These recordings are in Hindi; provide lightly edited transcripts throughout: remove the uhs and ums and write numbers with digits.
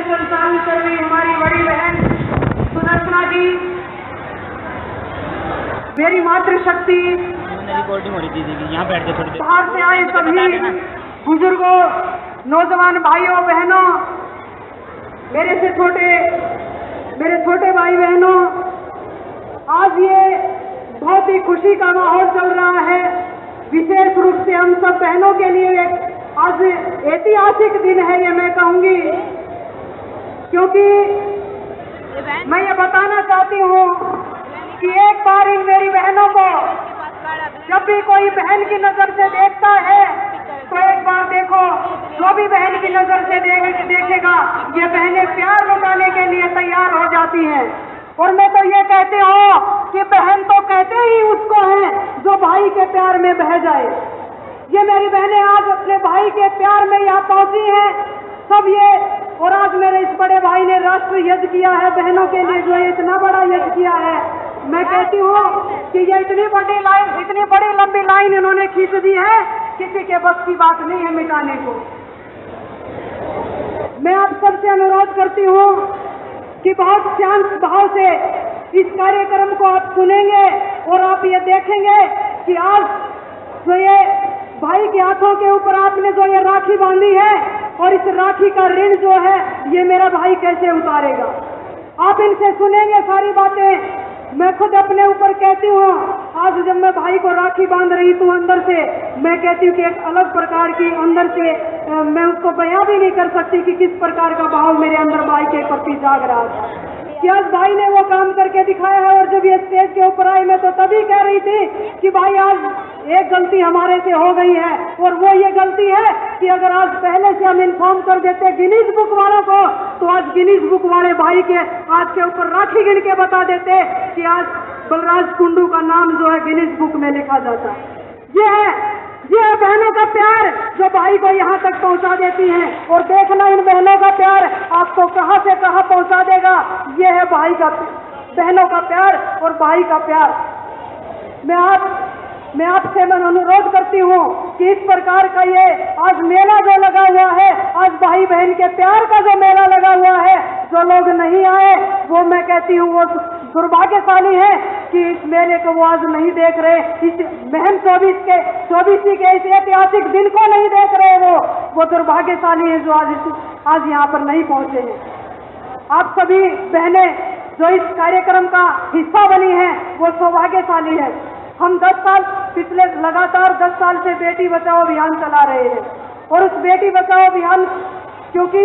संचालन कर रही हमारी बड़ी बहन सुदर्शना जी, मेरी मातृशक्ति, रिकॉर्डिंग हो रही थी, यहाँ बैठ के थोड़ी बाहर से आए सभी बुजुर्गों, नौजवान भाइयों बहनों, मेरे छोटे भाई बहनों, आज ये बहुत ही खुशी का माहौल चल रहा है। विशेष रूप से हम सब बहनों के लिए एक आज ऐतिहासिक दिन है, ये मैं कहूंगी, क्योंकि मैं ये बताना चाहती हूँ कि एक बार इन मेरी बहनों को जब भी कोई बहन की नजर से देखता है तो एक बार देखो, जो भी बहन की नजर से देखेगा ये बहनें प्यार लुटाने के लिए तैयार हो जाती हैं। और मैं तो ये कहती हूँ कि बहन तो कहते ही उसको है जो भाई के प्यार में बह जाए। ये मेरी बहनें आज अपने भाई के प्यार में यहाँ पहुंची हैं सब ये, और आज मेरे इस बड़े भाई ने राष्ट्र यज्ञ किया है बहनों के लिए, जो इतना बड़ा यज्ञ किया है। मैं कहती हूँ कि ये इतनी बड़ी लंबी लाइन इन्होंने खींच दी है, किसी के बस की बात नहीं है मिटाने को। मैं आप सबसे अनुरोध करती हूँ कि बहुत शांत भाव से इस कार्यक्रम को आप सुनेंगे और आप ये देखेंगे कि आज जो ये भाई के हाथों के ऊपर आपने जो ये राखी बांधी है और इस राखी का ऋण जो है ये मेरा भाई कैसे उतारेगा। आप इनसे सुनेंगे सारी बातें। मैं खुद अपने ऊपर कहती हूँ, आज जब मैं भाई को राखी बांध रही तो अंदर से मैं कहती हूँ कि एक अलग प्रकार की अंदर से मैं उसको बयां भी नहीं कर सकती कि किस प्रकार का भाव मेरे अंदर भाई के प्रति जाग रहा था कि आज भाई ने वो काम करके दिखाया है। और जब ये स्टेज के ऊपर आई मैं तो तभी कह रही थी कि भाई आज एक गलती हमारे से हो गई है, और वो ये गलती है कि अगर आज पहले से हम इन्फॉर्म कर देते गिनीज बुक वालों को तो आज गिनीज बुक वाले भाई के आज के ऊपर राखी गिन के बता देते कि आज बलराज कुंडू का नाम जो है गिनीज बुक में लिखा जाता। ये है बहनों का प्यार जो भाई को यहाँ तक पहुँचा देती हैं। और देखना इन बहनों का प्यार आपको कहाँ से कहाँ पहुँचा देगा। ये है भाई का, बहनों का प्यार और भाई का प्यार। मैं आपसे मैं अनुरोध करती हूँ कि इस प्रकार का ये आज मेला जो लगा हुआ है, आज भाई बहन के प्यार का जो मेला लगा हुआ है, जो लोग नहीं आए वो मैं कहती हूँ वो दुर्भाग्यशाली है कि इस मेले को वो आज नहीं देख रहे, इस महम 24 के इस ऐतिहासिक दिन को नहीं देख रहे। वो दुर्भाग्यशाली है जो आज यहाँ पर नहीं पहुँचे हैं। आप सभी बहनें जो इस कार्यक्रम का हिस्सा बनी हैं वो सौभाग्यशाली है। हम 10 साल पिछले लगातार 10 साल से बेटी बचाओ अभियान चला रहे हैं, और उस बेटी बचाओ अभियान, क्योंकि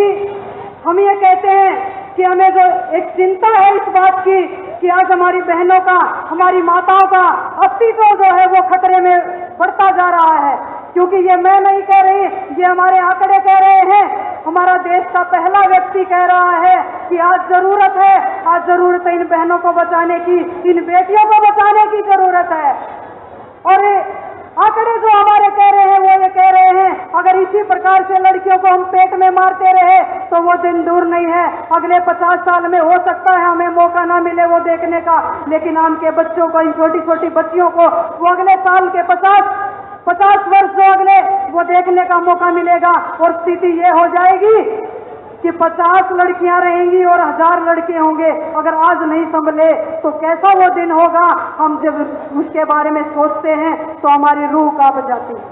हम ये कहते हैं कि हमें जो एक चिंता है इस बात की कि आज हमारी बहनों का, हमारी माताओं का अस्तित्व जो है वो खतरे में बढ़ता जा रहा है। क्योंकि ये मैं नहीं कह रही, ये हमारे आंकड़े कह रहे हैं, हमारा देश का पहला व्यक्ति कह रहा है कि आज जरूरत है इन बहनों को बचाने की, इन बेटियों को बचाने की जरूरत है। और आंकड़े जो हमारे कह रहे हैं वो ये कह रहे हैं अगर इसी प्रकार से लड़कियों को हम पेट में मारते रहे तो वो दिन दूर नहीं है, अगले 50 साल में हो सकता है हमें मौका ना मिले वो देखने का, लेकिन आम के बच्चों को, इन छोटी छोटी बच्चियों को वो अगले साल के 50 वर्ष जो अगले वो देखने का मौका मिलेगा। और स्थिति ये हो जाएगी कि 50 लड़कियां रहेंगी और 1000 लड़के होंगे। अगर आज नहीं संभले तो कैसा वो दिन होगा। हम जब उसके बारे में सोचते हैं तो हमारी रूह कांप जाती है।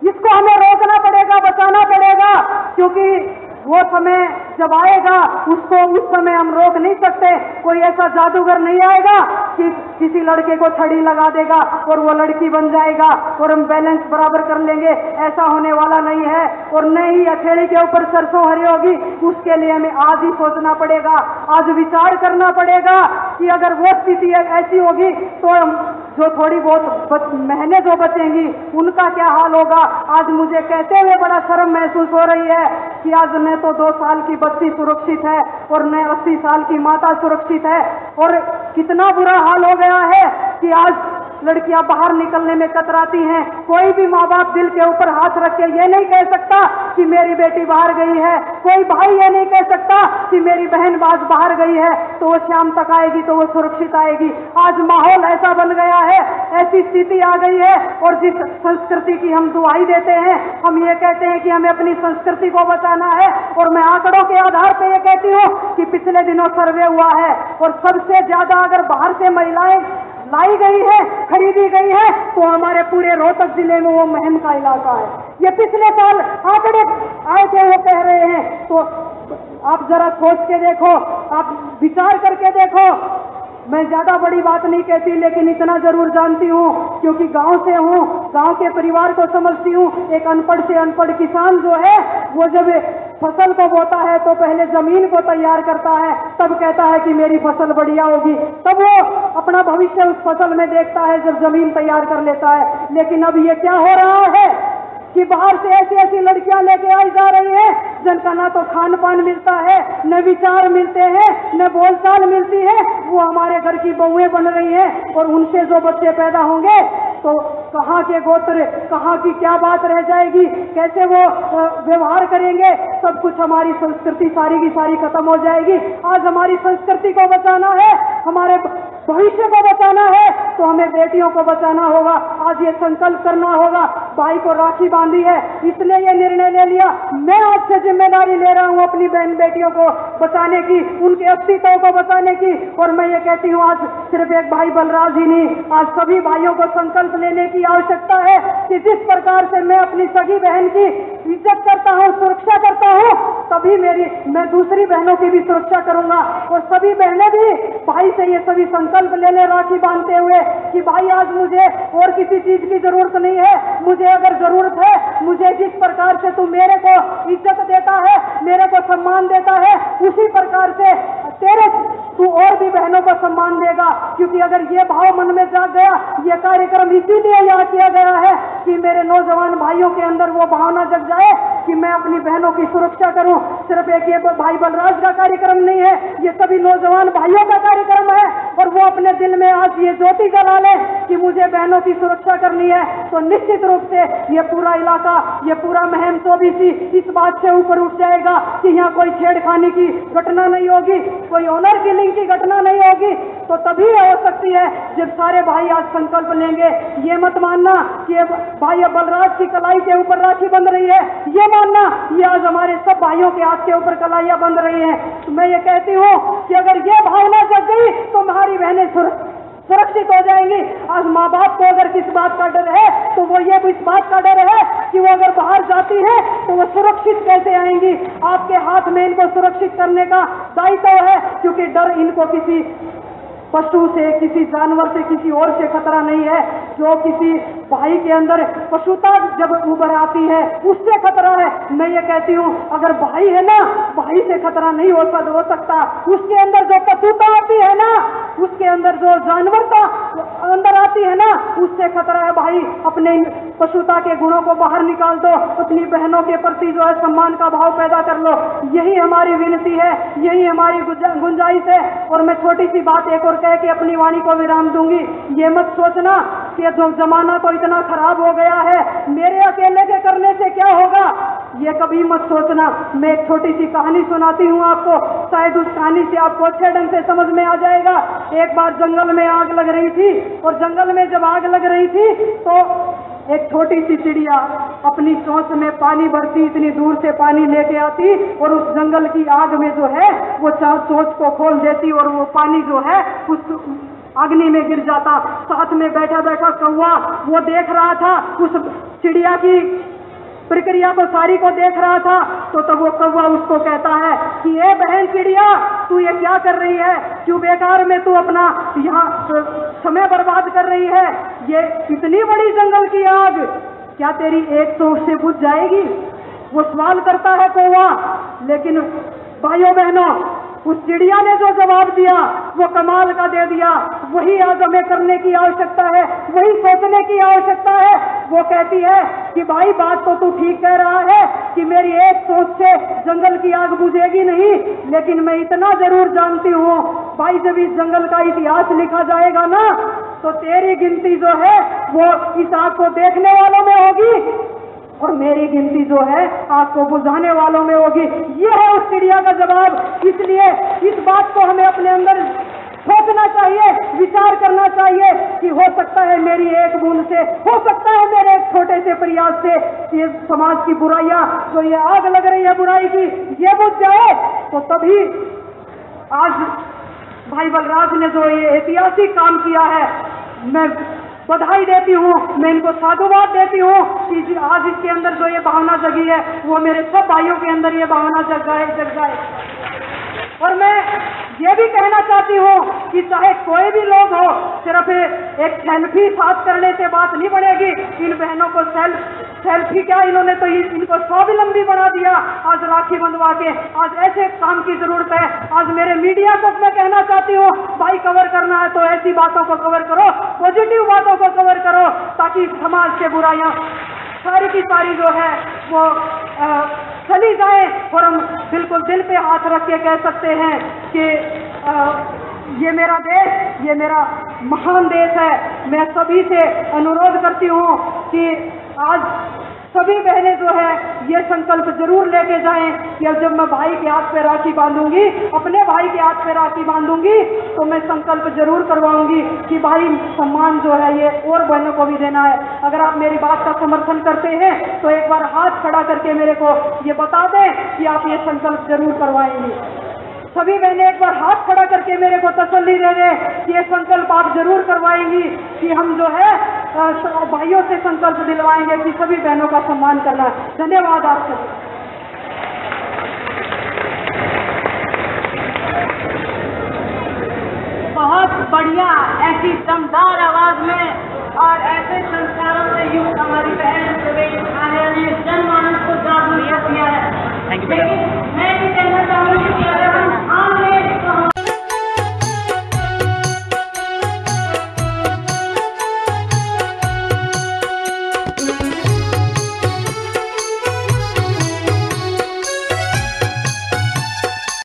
इसको हमें रोकना पड़ेगा, बचाना पड़ेगा, क्योंकि वो समय जब आएगा उसको उस समय हम रोक नहीं सकते। कोई ऐसा जादूगर नहीं आएगा कि किसी लड़के को छड़ी लगा देगा और वो लड़की बन जाएगा और हम बैलेंस बराबर कर लेंगे, ऐसा होने वाला नहीं है। और न ही हथेली के ऊपर सरसों हरी होगी, उसके लिए हमें आज ही सोचना पड़ेगा, आज विचार करना पड़ेगा कि अगर वो स्थिति ऐसी होगी तो जो थोड़ी बहुत महीने जो बचेंगी उनका क्या हाल होगा। आज मुझे कहते हुए बड़ा शर्म महसूस हो रही है कि आज न तो 2 साल की बच्ची सुरक्षित है और न 80 साल की माता सुरक्षित है। और कितना बुरा हाल हो गया है कि आज लड़कियां बाहर निकलने में कतराती हैं। कोई भी माँ बाप दिल के ऊपर हाथ रख के ये नहीं कह सकता कि मेरी बेटी बाहर गई है। कोई भाई ये नहीं कह सकता कि मेरी बहन बाहर गई है तो वो शाम तक आएगी तो वो सुरक्षित आएगी। आज माहौल ऐसा बन गया है, ऐसी स्थिति आ गई है। और जिस संस्कृति की हम दुहाई देते हैं, हम ये कहते हैं कि हमें अपनी संस्कृति को बचाना है। और मैं आंकड़ों के आधार पर यह कहती हूँ कि पिछले दिनों सर्वे हुआ है और सबसे ज्यादा अगर बाहर से महिलाएं लाई गई है, खरीदी गई है, तो हमारे पूरे रोहतक जिले में वो महम का इलाका है। ये पिछले साल आंकड़े आए थे, वो कह रहे हैं। तो आप जरा सोच के देखो, आप विचार करके देखो। मैं ज्यादा बड़ी बात नहीं कहती, लेकिन इतना जरूर जानती हूँ क्योंकि गांव से हूँ, गांव के परिवार को समझती हूँ। एक अनपढ़ से अनपढ़ किसान जो है वो जब फसल को बोता है तो पहले जमीन को तैयार करता है, तब कहता है कि मेरी फसल बढ़िया होगी, तब वो अपना भविष्य उस फसल में देखता है जब जमीन तैयार कर लेता है। लेकिन अब ये क्या हो रहा है कि बाहर से ऐसी ऐसी लड़कियां लेके आई जा रही हैं जिनका ना तो खान पान मिलता है, न विचार मिलते हैं, न बोलचाल मिलती है। वो हमारे घर की बहुएं बन रही हैं और उनसे जो बच्चे पैदा होंगे तो कहाँ के गोत्र, कहाँ की क्या बात रह जाएगी, कैसे वो व्यवहार करेंगे, सब कुछ हमारी संस्कृति सारी की सारी खत्म हो जाएगी। आज हमारी संस्कृति को बचाना है, हमारे भविष्य को बचाना है, तो हमें बेटियों को बचाना होगा। आज ये संकल्प करना होगा। भाई को राखी बांधी है, इसने ये निर्णय ले लिया, मैं आज से जिम्मेदारी ले रहा हूँ अपनी बहन बेटियों को बचाने की, उनके अस्तित्व को बचाने की। और मैं ये कहती हूँ आज सिर्फ एक भाई बलराज ही नहीं, आज सभी भाइयों को संकल्प लेने की आवश्यकता है कि जिस प्रकार से मैं अपनी सगी बहन की इज्जत करता हूँ, सुरक्षा करता हूँ, तभी मैं दूसरी बहनों की भी सुरक्षा करूंगा। और सभी बहनें भी भाई से ये सभी संकल्प ले ले राखी बांधते हुए कि भाई आज मुझे और किसी चीज की जरूरत नहीं है, मुझे अगर जरूरत है, मुझे जिस प्रकार से तू मेरे को इज्जत देता है, मेरे को सम्मान देता है, उसी प्रकार से तू और भी बहनों को सम्मान देगा। क्योंकि अगर ये भाव मन में जाग गया, ये कार्यक्रम इसीलिए यहाँ किया गया है कि मेरे नौजवान भाइयों के अंदर वो भावना जग जाए कि मैं अपनी बहनों की सुरक्षा करूं। सिर्फ एक ये भाई बलराज का कार्यक्रम नहीं है, ये सभी नौजवान भाइयों का कार्यक्रम है। और वो अपने दिल में आज ये ज्योति जला ले कि मुझे बहनों की सुरक्षा करनी है, तो निश्चित रूप से ये पूरा इलाका, ये पूरा महम 24 इस बात से ऊपर उठ जाएगा कि यहाँ कोई छेड़खानी की घटना नहीं होगी, कोई ऑनर किलिंग की घटना नहीं होगी। तो तभी हो सकती है जब सारे भाई आज संकल्प लेंगे। ये मत मानना कि भाई बलराज की कलाई के ऊपर राखी बंध रही है, ये मानना ये आज हमारे सब भाइयों के हाथ के ऊपर कलाइयां बंध रही हैं। तो मैं ये कहती हूँ कि अगर ये भावना जग गई तो हमारी बहनें सुरक्षित हो जाएंगी। आज माँ बाप को अगर किस बात का डर है तो वो ये इस बात का डर है कि वो अगर बाहर जाती है तो वो सुरक्षित कैसे आएंगी। आपके हाथ में इनको सुरक्षित करने का दायित्व है, क्योंकि डर इनको किसी पशु से, किसी जानवर से, किसी और से खतरा नहीं है। जो किसी भाई के अंदर पशुता जब उभर आती है उससे खतरा है। मैं ये कहती हूँ अगर भाई है ना, भाई से खतरा नहीं हो सकता। उसके अंदर जो पशुता आती है ना, उसके अंदर जो जानवरता अंदर आती है ना, उससे खतरा है। भाई अपने पशुता के गुणों को बाहर निकाल दो, अपनी बहनों के प्रति जो है सम्मान का भाव पैदा कर लो। यही हमारी विनती है, यही हमारी गुंजाइश है। और मैं छोटी सी बात एक और कह के अपनी वाणी को विराम दूंगी। ये मत सोचना कि जो जमाना तो इतना खराब हो गया है, मेरे अकेले के करने से क्या होगा, ये कभी मत सोचना। मैं एक छोटी सी कहानी सुनाती हूँ आपको, शायद उस कहानी से आपको अच्छे ढंग से समझ में आ जाएगा। एक बार जंगल में आग लग रही थी, और जंगल में जब आग लग रही थी तो एक छोटी सी चिड़िया अपनी चोंच में पानी भरती, इतनी दूर से पानी लेके आती और उस जंगल की आग में जो है वो चोंच को खोल देती और वो पानी जो है उस अग्नि में गिर जाता। साथ में बैठा बैठा कौवा वो देख रहा था, उस चिड़िया की प्रक्रिया को सारी को देख रहा था। तो तब वो कौवा उसको कहता है कि ये बहन चिड़िया, तू ये क्या कर रही है, क्यों बेकार में तू अपना यहाँ समय बर्बाद कर रही है। ये इतनी बड़ी जंगल की आग क्या तेरी एक तो उससे बुझ जाएगी। वो सवाल करता है कौवा। लेकिन भाइयों बहनों, उस चिड़िया ने जो जवाब दिया वो कमाल का दे दिया। वही आज हमें करने की आवश्यकता है, वही सोचने की आवश्यकता है। वो कहती है कि भाई बात तो तू ठीक कह रहा है कि मेरी एक सोच से जंगल की आग बुझेगी नहीं, लेकिन मैं इतना जरूर जानती हूँ भाई, जब इस जंगल का इतिहास लिखा जाएगा ना तो तेरी गिनती जो है वो इस आग को देखने वालों में होगी और मेरी गिनती जो है आग को बुझाने वालों में होगी। ये है उस चिड़िया का जवाब। इसलिए इस बात को हमें अपने अंदर सोचना चाहिए, विचार करना चाहिए कि हो सकता है मेरी एक बूंद से, हो सकता है मेरे एक छोटे से प्रयास से ये समाज की बुराइयां, जो ये आग लग रही है बुराई की, ये बुझ जाए। तो तभी आज भाई बलराज ने जो ये ऐतिहासिक काम किया है, मैं बधाई देती हूँ, मैं इनको साधुवाद देती हूँ कि आज इसके अंदर जो ये भावना जगी है वो मेरे सब भाइयों के अंदर ये भावना जग जाए। और मैं ये भी कहना चाहती हूँ कि चाहे कोई भी लोग हो, सिर्फ एक सेल्फी साथ करने से बात नहीं बनेगी। इन बहनों को सेल्फी क्या, इन्होंने तो इनको स्वावलंबी बना दिया आज राखी बंधवा के। आज ऐसे काम की जरूरत है। आज मेरे मीडिया को मैं कहना चाहती हूँ, भाई कवर करना है तो ऐसी बातों को कवर करो, पॉजिटिव बातों को कवर करो, ताकि समाज से बुराइयां सारी की सारी जो है वो चली जाए और हम बिल्कुल दिल पे हाथ रख के कह सकते हैं कि ये मेरा देश, ये मेरा महान देश है। मैं सभी से अनुरोध करती हूँ कि आज सभी बहनें जो है ये संकल्प जरूर लेके जाएं कि अब जब मैं भाई के हाथ पे राखी बांधूंगी, अपने भाई के हाथ पे राखी बांधूंगी, तो मैं संकल्प जरूर करवाऊंगी कि भाई सम्मान जो है ये और बहनों को भी देना है। अगर आप मेरी बात का समर्थन करते हैं तो एक बार हाथ खड़ा करके मेरे को ये बता दें कि आप ये संकल्प जरूर करवाएंगे। सभी बहनें एक बार हाथ खड़ा करके मेरे को तसल्ली दे दें कि ये संकल्प आप जरूर करवाएंगी कि हम जो है भाइयों से संकल्प दिलवाएंगे कि सभी बहनों का सम्मान करना है। धन्यवाद आपसे। बहुत बढ़िया, ऐसी दमदार आवाज में और ऐसे संस्कारों से युक्त हमारी बहन